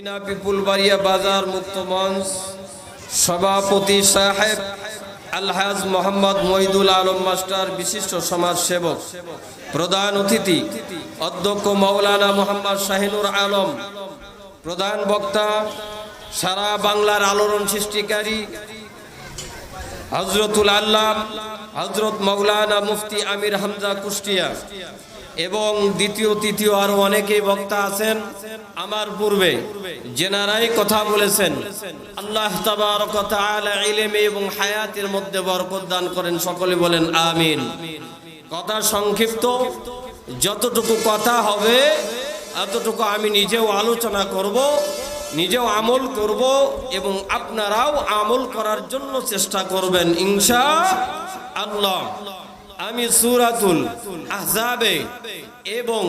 Medina Pipulbaria বাজার মুক্ত মঞ্চ সভাপতি সাহেব আলহাজ মোহাম্মদ মহিদুল আলম মাস্টার, বিশিষ্ট সমাজ সেবক, প্রধান অতিথি অধ্যক্ষ মাওলানা মোহাম্মদ শাহিনুর আলম, প্রধান বক্তা সারা বাংলার আলোড়ন সৃষ্টিকারী হযরতুল আল্লাম হযরত মাওলানা মুফতি আমির হামজা কুষ্টিয়া এবং দ্বিতীয় তৃতীয় আরো অনেকেই বক্তা আছেন আমার পূর্বে, যেনারাই কথা বলেছেন। আল্লাহ তাবারক ওয়া তাআলা ইলমে এবং হায়াতের মধ্যে বরকত দান করেন, সকলে বলেন আমিন। কথা সংক্ষিপ্ত, যতটুকু কথা হবে এতটুকু আমি নিজেও আলোচনা করব, নিজেও আমল করব এবং আপনারাও আমল করার জন্য চেষ্টা করবেন ইনশাআল্লাহ। আমি সূরাতুল আহজাবে এবং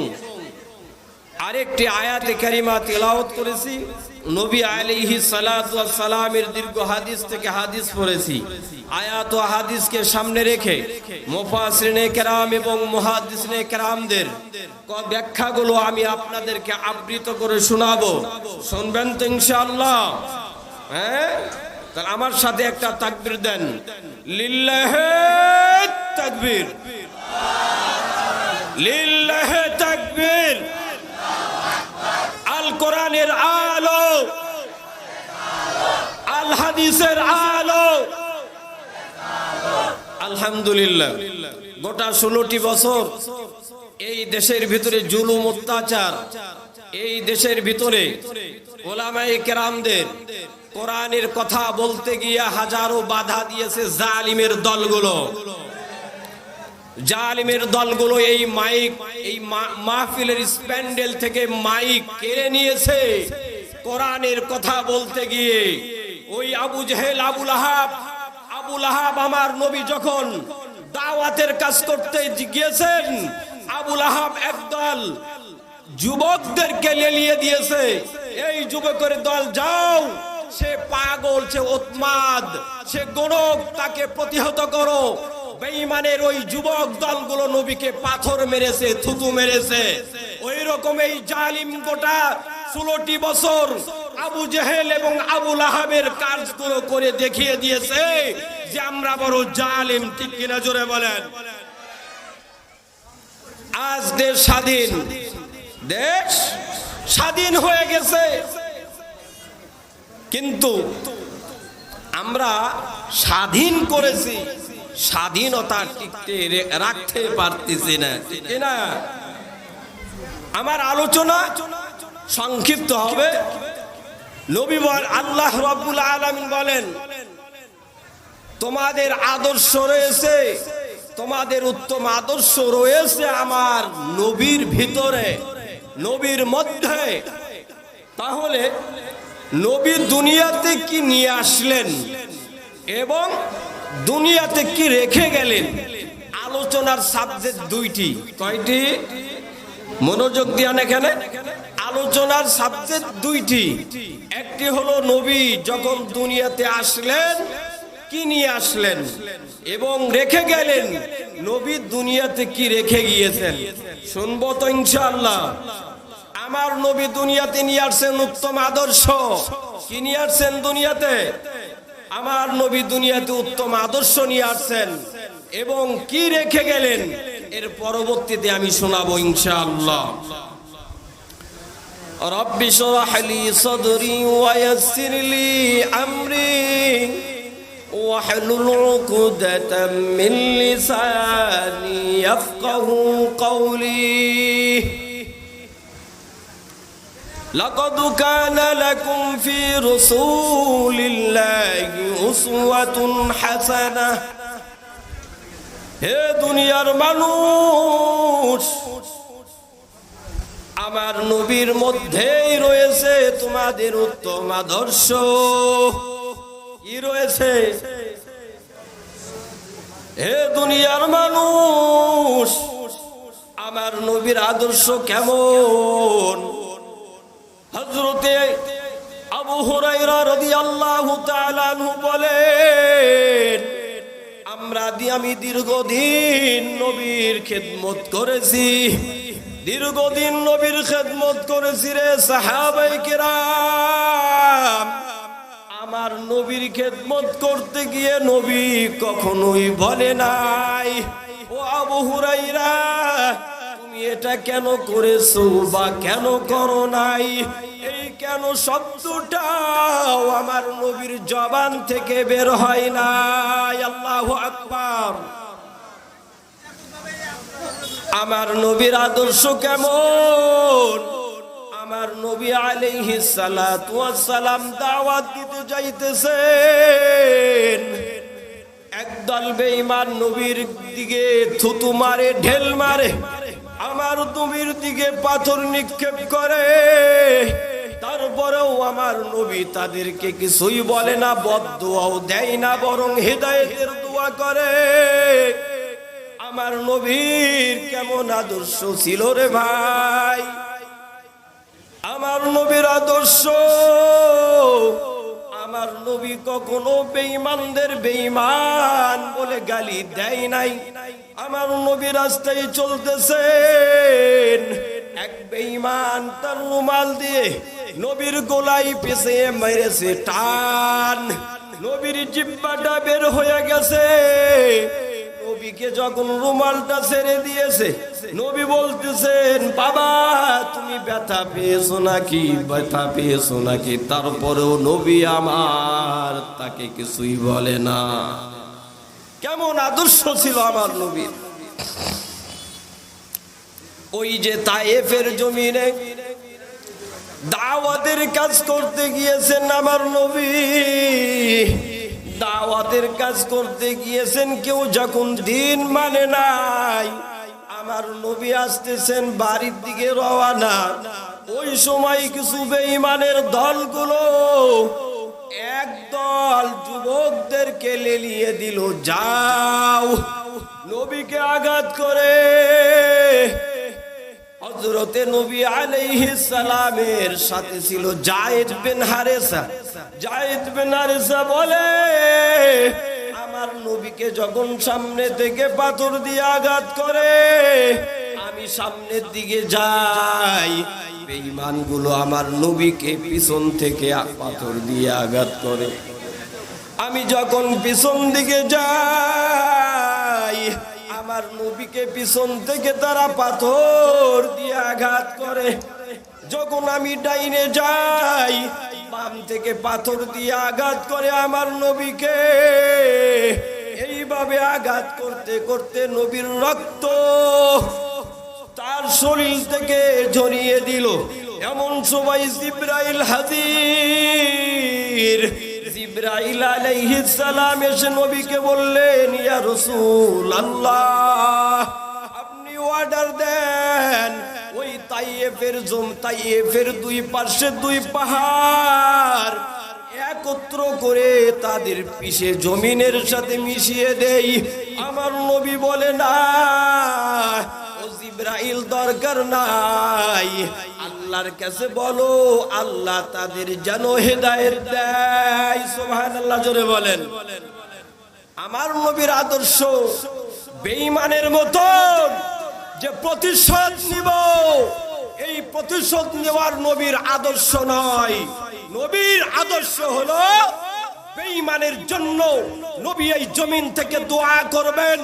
আরেকটি আয়াতে কারিমা তেলাওয়াত করেছি, নবী আলাইহিস সালাতু ওয়াস সালামের দীর্ঘ হাদিস থেকে হাদিস পড়েছি। আয়াত ও হাদিসকে সামনে রেখে মুফাসসিরিনে কেরাম এবং মুহাদ্দিসিনে কেরামদের ব্যাখ্যাগুলো আমি আপনাদেরকে আবৃত করে শোনাবো, শুনবেন তো ইনশাআল্লাহ? হ্যাঁ, তাহলে আমার সাথে একটা তাকবীর দেন, লিল্লাহি তাকবীর, লিল্লাহি তাকবীর। আল কোরআনের আলো, আল হাদিসের আলো। আলহামদুলিল্লাহ, গোটা 16টি বছর এই দেশের ভিতরে জুলুম অত্যাচার, এই দেশের ভিতরে ওলামায়ে কেরামদের কোরআনের কথা বলতে গিয়ে হাজারো বাধা দিয়েছে জালিমের দলগুলো। জালিমের দলগুলো এই মাইক, এই মাহফিলের স্প্যান্ডেল থেকে মাইক কেড়ে নিয়েছে কোরআনের কথা বলতে গিয়ে। ওই আবু জেহেল, আবু লাহাব আমার নবী যখন দাওয়াতের কাজ করতে গিয়েছেন, আবু লাহাব একদল যুবকদেরকে লেলিয়ে দিয়েছে, এই যুবকের দল যাও, সে পাগল, সে উন্মাদ, সে গণক, তাকে প্রতিহত করো। বেঈমানের ওই যুবক দলগুলো নবীকে পাথর মেরেছে, থুতু মেরেছে। ওই রকম এই জালিম গোটা 16টি বছর আবু জেহেল এবং আবু লাহাবের কাজগুলো করে দেখিয়ে দিয়েছে যে আমরা বড় জালিম, ঠিক কিনা জোরে বলেন? আজ দেশ স্বাধীন, দেশ স্বাধীন হয়ে গেছে, কিন্তু আমরা স্বাধীন করেছি, স্বাধীনতা টিকতে রাখতে পারতেছি না, ঠিক না? আমার আলোচনা সংক্ষিপ্ত হবে। নবী বলেন, আল্লাহ রাব্বুল আলামিন বলেন, তোমাদের আদর্শ রয়েছে, তোমাদের উত্তম আদর্শ রয়েছে আমার নবীর ভিতরে, নবীর মধ্যে। তাহলে নবী দুনিয়াতে কি নিয়ে আসলেন এবং দুনিয়াতে কি রেখে গেলেন? আলোচনার সাবজেক্ট দুইটি। কয়টি? মনোযোগ দিয়ান এখানে। আলোচনার সাবজেক্ট দুইটি। একটি হলো নবী যখন দুনিয়াতে আসলেন কি নিয়ে আসলেন এবং রেখে গেলেন, নবী দুনিয়াতে কি রেখে গিয়েছেন, শুনবো তো ইনশাআল্লাহ। আমার নবী দুনিয়াতে নিয়ে আসছেন উত্তম আদর্শ। কি নিয়ে আসছেন দুনিয়াতে? আমার নবী দুনিয়াতে উত্তম আদর্শ নিয়ে আসছেন এবং কি রেখে গেলেন এর পরবর্তীতে আমি শোনাবো ইনশাআল্লাহ। রব্বি শরহ লি সাদরি ওয়া ইয়াসসির লি আমরি ওয়াহলুল উকদাতাম মিন লিসানি ইয়াফকাহু কওলি। لقد كان لكم في رسول الله أسوة حسنة। হে দুনিয়ার মানুষ, আমার নবীর মধ্যেই রয়েছে তোমাদের উত্তম আদর্শ। কি রয়েছে? হে দুনিয়ার মানুষ, আমার নবীর আদর্শ কেমন? হযরতে আবু হুরায়রা রাদিয়াল্লাহু তাআলা আনহু বলেন, আমি দীর্ঘদিন নবীর খেদমত করেছি, দীর্ঘদিন নবীর খেদমত করেছি রে সাহাবায়ে কেরাম। আমার নবীর খেদমত করতে গিয়ে নবী কখনোই বলে নাই ও আবু হুরায়রা তুমি এটা কেন করেছো বা কেন করো নাই, এই কেন শব্দটাও আমার নবীর জবান থেকে বের হয় নাই। আল্লাহু আকবার। আমার নবীর আদর্শ কেমন? আমার নবী আলাইহিস সালাতু ওয়াস সালাম দাওয়াত দিতে যাইতেছেন, একদল বেঈমান নবীর দিকে থুতু মারে, ঢেল মারে, আমার নবীর দিকে পাথর নিক্ষেপ করে। তারপরেও আমার নবী তাদেরকে কিছুই বলে না, বদদুয়াও দেয় না, বরং হেদায়েতের দোয়া করে। আমার নবীর কেমন আদর্শ ছিল রে ভাই! আমার নবীর আদর্শ, আমার নবী কখনো বেঈমানদের বেঈমান বলে গালি দেয় নাই। আমার নবী রাস্তায় চলতেছেন, এক বেঈমান তার রুমাল দিয়ে নবীর গলায় পেঁচিয়ে মেরেছে টান, নবীর জিহ্বাটা বের হয়ে গেছে। নবীকে যখন রুমালটা ছেড়ে দিয়েছে, নবী বলতেছেন বাবা তুমি ব্যথা পেয়েছো নাকি, ব্যথা পেয়েছো নাকি? তারপরেও নবী আমার তাকে কিছুই বলে না। কেমন আদর্শ ছিল আমার নবীর! ওই যে তায়েফের জমিনে দাওয়াতের কাজ করতে গিয়েছেন আমার নবী, দাওয়াতের কাজ করতে গিয়েছেন, কেউ যখন দিন মানে নাই, আমার নবী আসতেছেন বাড়ির দিকে রওয়ানা। ওই সময় কিছু বেঈমানের দলগুলো একদল যুবকদেরকে লেলিয়ে দিল, যাও নবীকে আঘাত করে। হযরতে নবী আলাইহিস সালামের সাথে ছিল যায়েদ বিন হারেসা। যায়েদ বিন হারেসা বলে আমার নবীকে যখন সামনে থেকে পাথর দিয়ে আঘাত করে, আমি সামনের দিকে যাই, বেঈমানগুলো আমার নবীকে পিছন থেকে পাথর দিয়ে আঘাত করে। আমি যখন পিছন দিকে যাই, আমার নবীকে পিছন থেকে তারা পাথর দিয়ে আঘাত করে। যখন আমি ডাইনে যাই, বাম থেকে পাথর দিয়ে আঘাত করে আমার নবীকে। এইভাবে আঘাত করতে করতে নবীর রক্ত তার শরীর থেকে ঝরিয়ে দিল। এমন সময় জিবরাইল হাজির। জিবরাইল আলাইহিস সালাম এসে নবীকে বললেন ইয়া রাসূলুল্লাহ, আপনি অর্ডার দেন ওই তাইয়েফের দুই পাশে দুই পাহাড় একত্র করে তাদের পিছে জমিনের সাথে মিশিয়ে দেই। আমার নবী বলে না ও জিবরাইল, দরকার নাই, আল্লাহর কাছে বলো আল্লাহ তাদের যেন হেদায়েত দেয়। সুবহানাল্লাহ, জোরে বলেন। আমার নবীর আদর্শ বেঈমানের মতন যে প্রতিশোধ নিব, এই প্রতিশোধ নেওয়ার নবীর আদর্শ নয়। নবীর আদর্শ হলো বেঈমানের জন্য নবী এই জমিন থেকে দোয়া করবেন,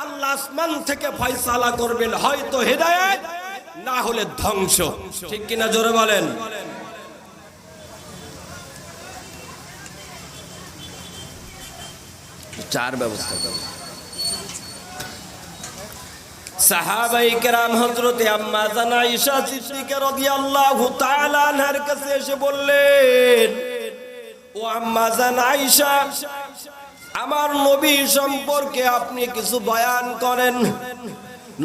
আল্লাহ আসমান থেকে ফয়সালা করবেন, হয়তো হেদায়েত না হলে ধ্বংস। ঠিক কিনা জোরে বলেন। চার ব্যবস্থা করবেন। সাহাবায়ে কেরাম হযরতে আম্মা জান আয়েশা সিদ্দিকা রাদিয়াল্লাহু তাআলা আনহার কাছে এসে বললেন ও আম্মা জান আয়েশা, আমার নবী সম্পর্কে আপনি কিছু বয়ান করেন।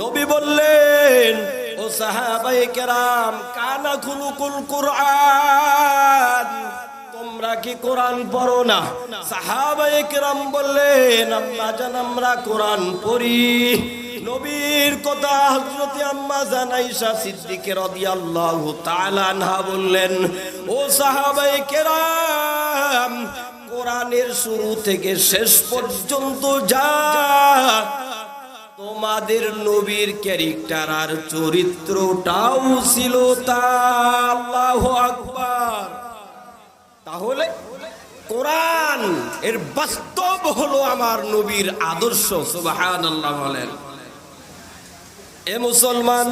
নবী বললেন ও সাহাবায়ে কেরাম, কানা খুলুকুল কুরআন, তোমরা কি কোরআন পড়ো না? সাহাবায়ে কেরাম বললেন আম্মা জান আমরা কোরআন পড়ি। নবীর কথা হযরতে আম্মা জান আয়েশা সিদ্দিকা রাদিয়াল্লাহু তাআলা আনহা বললেন ও সাহাবায়ে কেরাম, কোরআনের শুরু থেকে শেষ পর্যন্ত যা তোমাদের নবীর ক্যারেক্টার আর চরিত্রটাও ছিল তা। আল্লাহু আকবার। তাহলে কোরআন এর বাস্তব হলো আমার নবীর আদর্শ। সুবহানাল্লাহ বলেন। এ মুসলমান,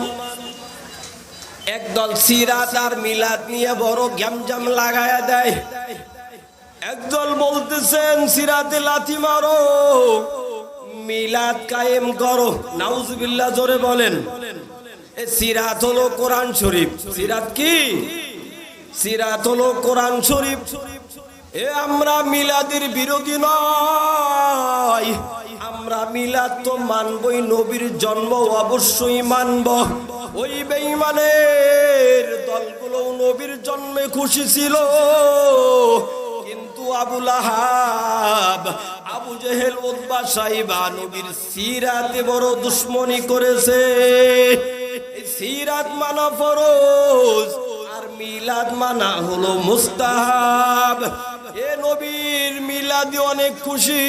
একদল সিরাত আর মিলাদ নিয়ে বড় গ্যামজাম লাগায়া দেয়। একদল বলতেছেন সিরাতে লাথি মারো, মিলাদ কায়েম করো। নাউজুবিল্লাহ, জোরে বলেন। এই সিরাত হলো কোরআন শরীফ। সিরাত কি? সিরাত হলো কোরআন শরীফ। এ আমরা মিলাদের বিরোধী নয়, আমরা মিলাদ তো মানবই, নবীর জন্ম অবশ্যই মানব। ওই বেঈমানের দলগুলো নবীর জন্মে খুশি ছিল, কিন্তু আবু লাহাব, আবু জেহেল, উতবা, সাইবা নবীর সিরাতে বড় দুশমনি করেছে। সিরাত মানা ফরজ আর মিলাদ মানা হলো মুস্তাহাব। এ নবীর মিলাদে অনেক খুশি,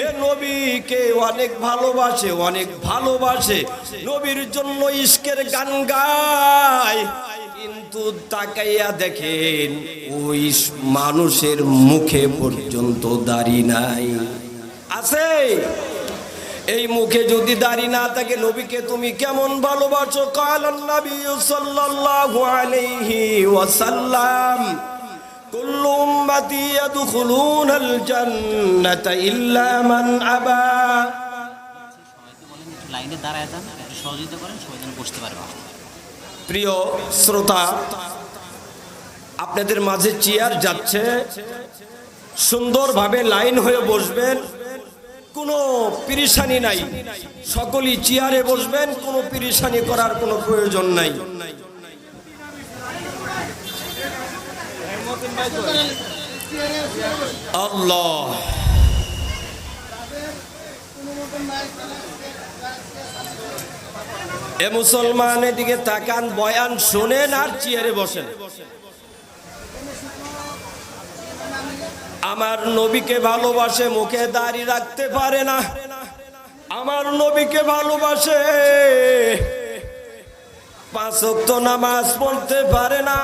এ নবীকে অনেক ভালোবাসে, অনেক ভালোবাসে, নবীর জন্য ইশকের গান গায়। কিন্তু তাকাইয়া দেখেন ওই মানুষের মুখে পর্যন্ত দাড়ি নাই। আছে? এই মুখে যদি দাড়ি না থাকে নবীকে তুমি কেমন ভালোবাসো? কালান নবী সাল্লাল্লাহু আলাইহি ওয়াসাল্লাম, কুল্লু উম্মতি ইয়াদখুলুনাল জান্নাতা ইল্লা মান আবা। লাইনে দাঁড়ায় যান, একটু সহযোগিতা করেন, সবাই যেন বসতে পারে। প্রিয় শ্রোতা, আপনাদের মাঝে চেয়ার যাচ্ছে, সুন্দরভাবে লাইন হয়ে বসবেন, কোনো পেরেশানি নাই। সকলেই চেয়ারে বসবেন, কোনো পেরেশানি করার কোনো প্রয়োজন নাই। আল্লাহ, এ মুসলমান এদিকে তাকান, বয়ান শোনেন আর চেয়ারে বসেন। আমার নবীকে ভালোবাসে, মুখে দাড়ি রাখতে পারে না। আমার নবীকে ভালোবাসে, 5 ওয়াক্ত নামাজ পড়তে পারে না।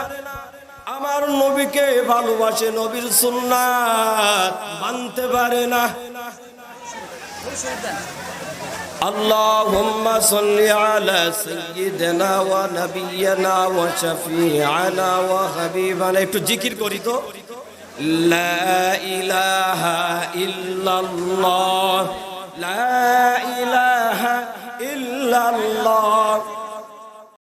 আমার নবীকে ভালোবাসে, নবীর সুন্নাত মানতে পারে না। আল্লাহুম্মা সাল্লি আলা সাইয়্যিদিনা ওয়া নাবিয়িনা ওয়া শাফি'ানা ওয়া হাবিবানা। একটু জিকির করি তো। লা ইলাহা ইল্লাল্লাহ, লা ইলাহা ইল্লাল্লাহ।